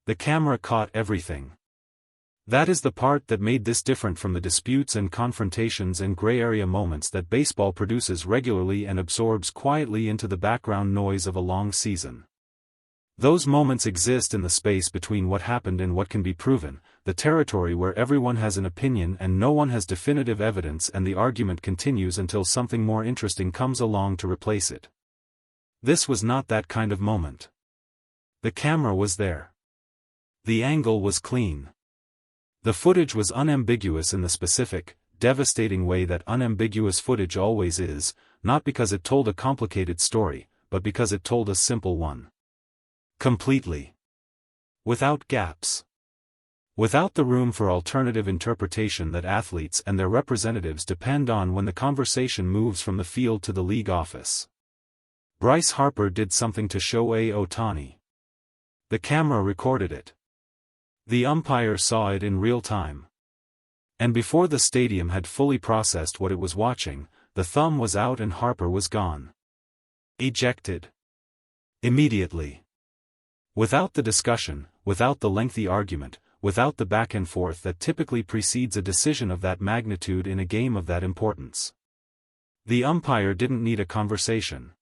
The camera caught everything. That is the part that made this different from the disputes and confrontations and gray area moments that baseball produces regularly and absorbs quietly into the background noise of a long season. Those moments exist in the space between what happened and what can be proven, the territory where everyone has an opinion and no one has definitive evidence, and the argument continues until something more interesting comes along to replace it. This was not that kind of moment. The camera was there. The angle was clean. The footage was unambiguous in the specific, devastating way that unambiguous footage always is, not because it told a complicated story, but because it told a simple one. Completely. Without gaps. Without the room for alternative interpretation that athletes and their representatives depend on when the conversation moves from the field to the league office. Bryce Harper did something to Shohei Ohtani. The camera recorded it. The umpire saw it in real time. And before the stadium had fully processed what it was watching, the thumb was out and Harper was gone. Ejected. Immediately. Without the discussion, without the lengthy argument, without the back and forth that typically precedes a decision of that magnitude in a game of that importance. The umpire didn't need a conversation.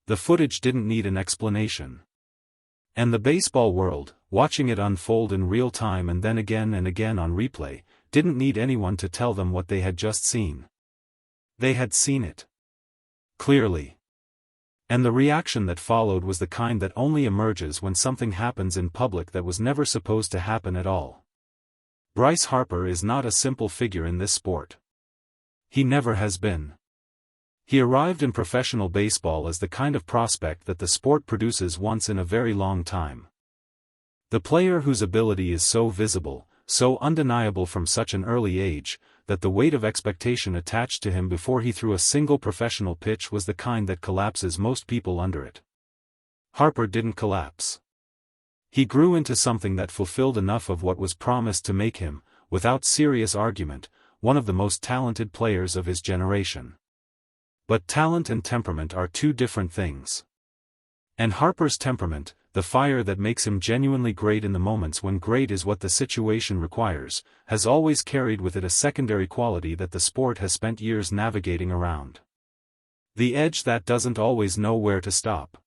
The footage didn't need an explanation. And the baseball world, watching it unfold in real time and then again and again on replay, didn't need anyone to tell them what they had just seen. They had seen it. Clearly. And the reaction that followed was the kind that only emerges when something happens in public that was never supposed to happen at all. Bryce Harper is not a simple figure in this sport. He never has been. He arrived in professional baseball as the kind of prospect that the sport produces once in a very long time. The player whose ability is so visible, so undeniable from such an early age, that the weight of expectation attached to him before he threw a single professional pitch was the kind that collapses most people under it. Harper didn't collapse. He grew into something that fulfilled enough of what was promised to make him, without serious argument, one of the most talented players of his generation. But talent and temperament are two different things. And Harper's temperament, the fire that makes him genuinely great in the moments when great is what the situation requires, has always carried with it a secondary quality that the sport has spent years navigating around. The edge that doesn't always know where to stop.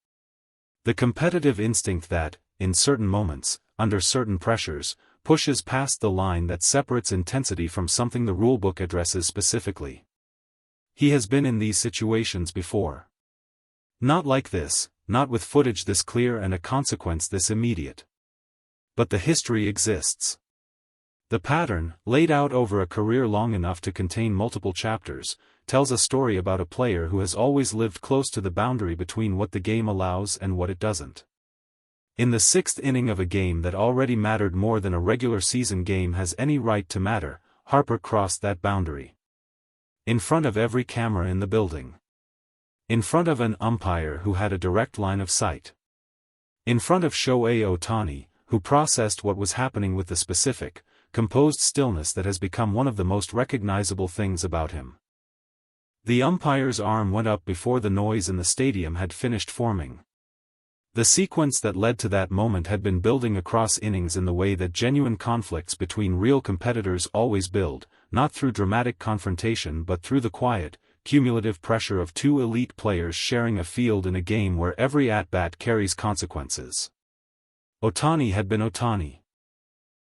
The competitive instinct that, in certain moments, under certain pressures, pushes past the line that separates intensity from something the rulebook addresses specifically. He has been in these situations before. Not like this, not with footage this clear and a consequence this immediate. But the history exists. The pattern, laid out over a career long enough to contain multiple chapters, tells a story about a player who has always lived close to the boundary between what the game allows and what it doesn't. In the sixth inning of a game that already mattered more than a regular season game has any right to matter, Harper crossed that boundary. In front of every camera in the building. In front of an umpire who had a direct line of sight. In front of Shohei Ohtani, who processed what was happening with the specific, composed stillness that has become one of the most recognizable things about him. The umpire's arm went up before the noise in the stadium had finished forming. The sequence that led to that moment had been building across innings in the way that genuine conflicts between real competitors always build, not through dramatic confrontation but through the quiet, cumulative pressure of two elite players sharing a field in a game where every at-bat carries consequences. Ohtani had been Ohtani.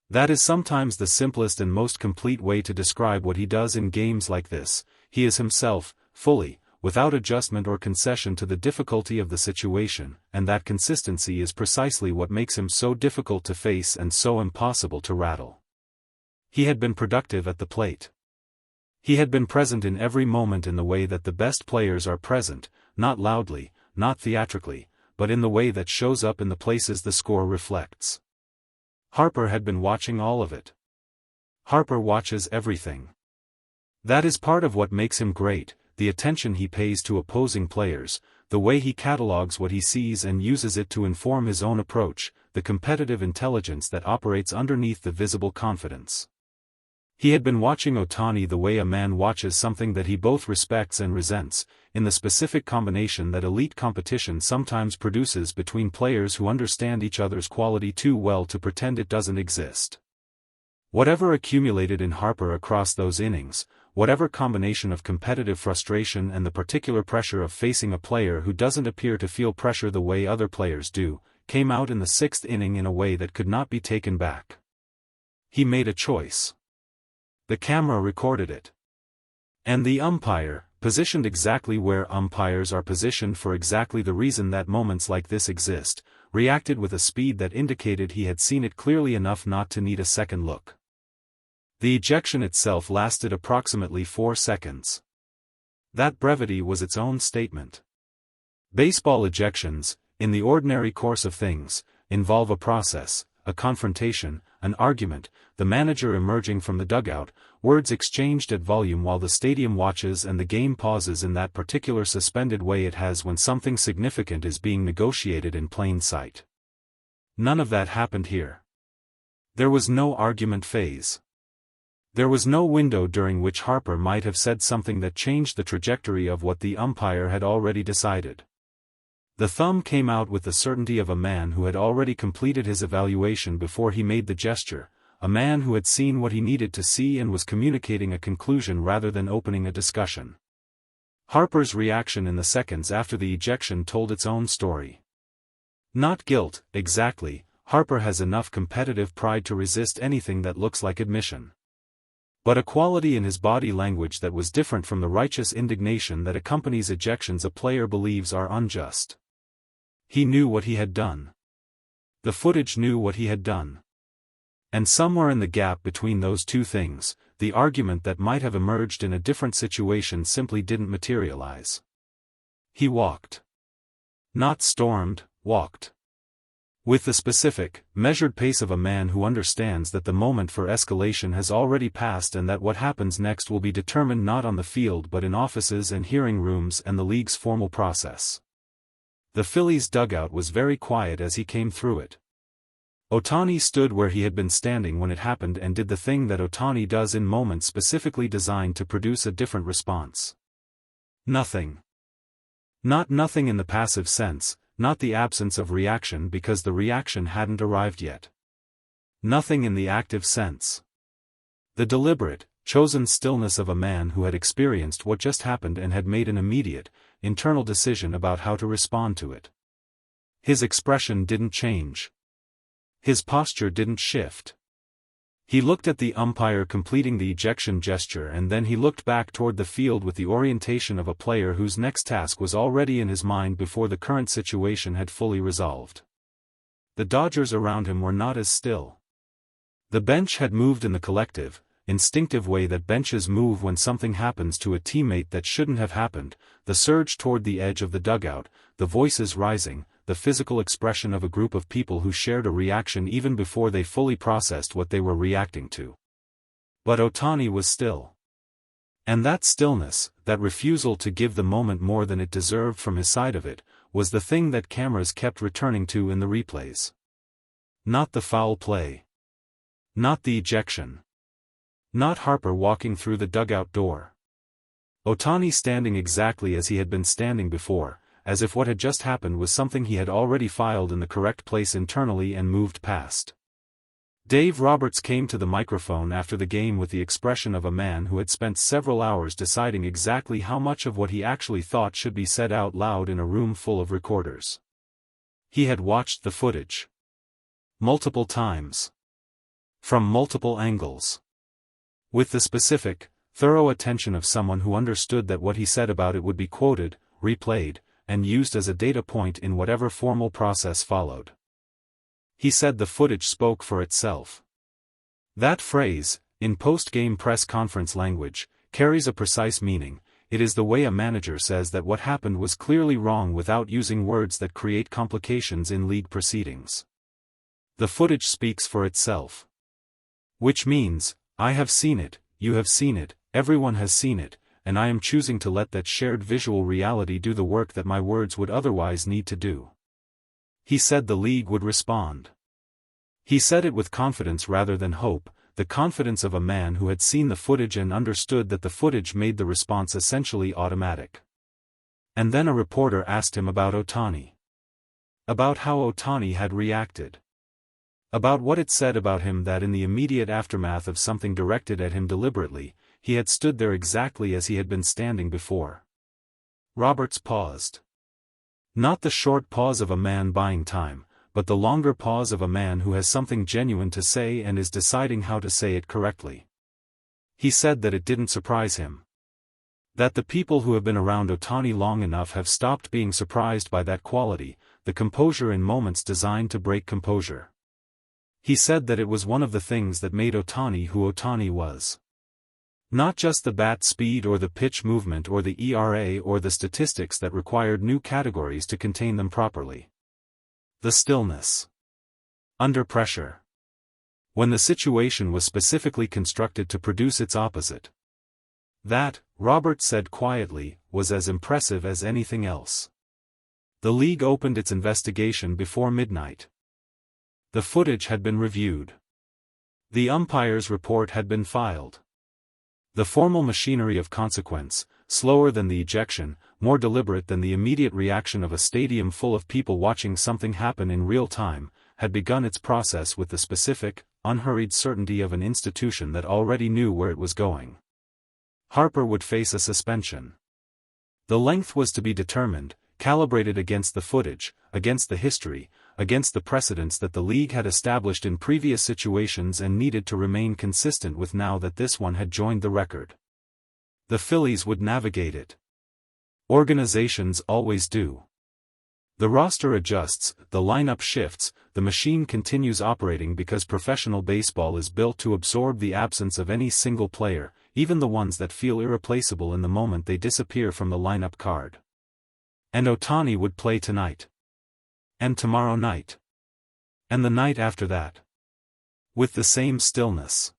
That is sometimes the simplest and most complete way to describe what he does in games like this. He is himself, fully, without adjustment or concession to the difficulty of the situation, and that consistency is precisely what makes him so difficult to face and so impossible to rattle. He had been productive at the plate. He had been present in every moment in the way that the best players are present, not loudly, not theatrically, but in the way that shows up in the places the score reflects. Harper had been watching all of it. Harper watches everything. That is part of what makes him great, the attention he pays to opposing players, the way he catalogs what he sees and uses it to inform his own approach, the competitive intelligence that operates underneath the visible confidence. He had been watching Ohtani the way a man watches something that he both respects and resents, in the specific combination that elite competition sometimes produces between players who understand each other's quality too well to pretend it doesn't exist. Whatever accumulated in Harper across those innings, whatever combination of competitive frustration and the particular pressure of facing a player who doesn't appear to feel pressure the way other players do, came out in the sixth inning in a way that could not be taken back. He made a choice. The camera recorded it. And the umpire, positioned exactly where umpires are positioned for exactly the reason that moments like this exist, reacted with a speed that indicated he had seen it clearly enough not to need a second look. The ejection itself lasted approximately 4 seconds. That brevity was its own statement. Baseball ejections, in the ordinary course of things, involve a process, a confrontation, an argument, the manager emerging from the dugout, words exchanged at volume while the stadium watches and the game pauses in that particular suspended way it has when something significant is being negotiated in plain sight. None of that happened here. There was no argument phase. There was no window during which Harper might have said something that changed the trajectory of what the umpire had already decided. The thumb came out with the certainty of a man who had already completed his evaluation before he made the gesture, a man who had seen what he needed to see and was communicating a conclusion rather than opening a discussion. Harper's reaction in the seconds after the ejection told its own story. Not guilt, exactly. Harper has enough competitive pride to resist anything that looks like admission. But a quality in his body language that was different from the righteous indignation that accompanies ejections a player believes are unjust. He knew what he had done. The footage knew what he had done. And somewhere in the gap between those two things, the argument that might have emerged in a different situation simply didn't materialize. He walked. Not stormed, walked. With the specific, measured pace of a man who understands that the moment for escalation has already passed and that what happens next will be determined not on the field but in offices and hearing rooms and the league's formal process. The Phillies' dugout was very quiet as he came through it. Ohtani stood where he had been standing when it happened and did the thing that Ohtani does in moments specifically designed to produce a different response. Nothing. Not nothing in the passive sense, not the absence of reaction because the reaction hadn't arrived yet. Nothing in the active sense. The deliberate, chosen stillness of a man who had experienced what just happened and had made an immediate, internal decision about how to respond to it. His expression didn't change. His posture didn't shift. He looked at the umpire completing the ejection gesture and then he looked back toward the field with the orientation of a player whose next task was already in his mind before the current situation had fully resolved. The Dodgers around him were not as still. The bench had moved in the collective, instinctive way that benches move when something happens to a teammate that shouldn't have happened, the surge toward the edge of the dugout, the voices rising, the physical expression of a group of people who shared a reaction even before they fully processed what they were reacting to. But Ohtani was still. And that stillness, that refusal to give the moment more than it deserved from his side of it, was the thing that cameras kept returning to in the replays. Not the foul play. Not the ejection. Not Harper walking through the dugout door. Ohtani standing exactly as he had been standing before, as if what had just happened was something he had already filed in the correct place internally and moved past. Dave Roberts came to the microphone after the game with the expression of a man who had spent several hours deciding exactly how much of what he actually thought should be said out loud in a room full of recorders. He had watched the footage. Multiple times. From multiple angles. With the specific, thorough attention of someone who understood that what he said about it would be quoted, replayed, and used as a data point in whatever formal process followed. He said the footage spoke for itself. That phrase, in post-game press conference language, carries a precise meaning. It is the way a manager says that what happened was clearly wrong without using words that create complications in league proceedings. The footage speaks for itself. Which means, I have seen it, you have seen it, everyone has seen it, and I am choosing to let that shared visual reality do the work that my words would otherwise need to do. He said the league would respond. He said it with confidence rather than hope, the confidence of a man who had seen the footage and understood that the footage made the response essentially automatic. And then a reporter asked him about Ohtani. About how Ohtani had reacted. About what it said about him that in the immediate aftermath of something directed at him deliberately, he had stood there exactly as he had been standing before. Roberts paused. Not the short pause of a man buying time, but the longer pause of a man who has something genuine to say and is deciding how to say it correctly. He said that it didn't surprise him. That the people who have been around Ohtani long enough have stopped being surprised by that quality, the composure in moments designed to break composure. He said that it was one of the things that made Ohtani who Ohtani was. Not just the bat speed or the pitch movement or the ERA or the statistics that required new categories to contain them properly. The stillness. Under pressure. When the situation was specifically constructed to produce its opposite. That, Roberts said quietly, was as impressive as anything else. The league opened its investigation before midnight. The footage had been reviewed. The umpire's report had been filed. The formal machinery of consequence, slower than the ejection, more deliberate than the immediate reaction of a stadium full of people watching something happen in real time, had begun its process with the specific, unhurried certainty of an institution that already knew where it was going. Harper would face a suspension. The length was to be determined, calibrated against the footage, against the history, against the precedents that the league had established in previous situations and needed to remain consistent with now that this one had joined the record. The Phillies would navigate it. Organizations always do. The roster adjusts, the lineup shifts, the machine continues operating because professional baseball is built to absorb the absence of any single player, even the ones that feel irreplaceable in the moment they disappear from the lineup card. And Ohtani would play tonight. And tomorrow night. And the night after that. With the same stillness.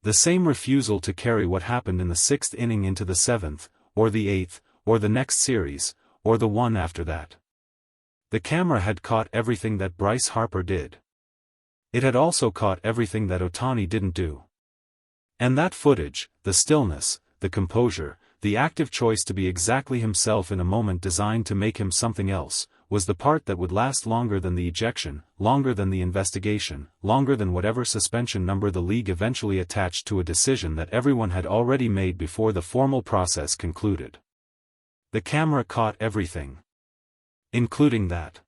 The same refusal to carry what happened in the 6th inning into the 7th, or the 8th, or the next series, or the one after that. The camera had caught everything that Bryce Harper did. It had also caught everything that Ohtani didn't do. And that footage, the stillness, the composure, the active choice to be exactly himself in a moment designed to make him something else, was the part that would last longer than the ejection, longer than the investigation, longer than whatever suspension number the league eventually attached to a decision that everyone had already made before the formal process concluded. The camera caught everything. Including that.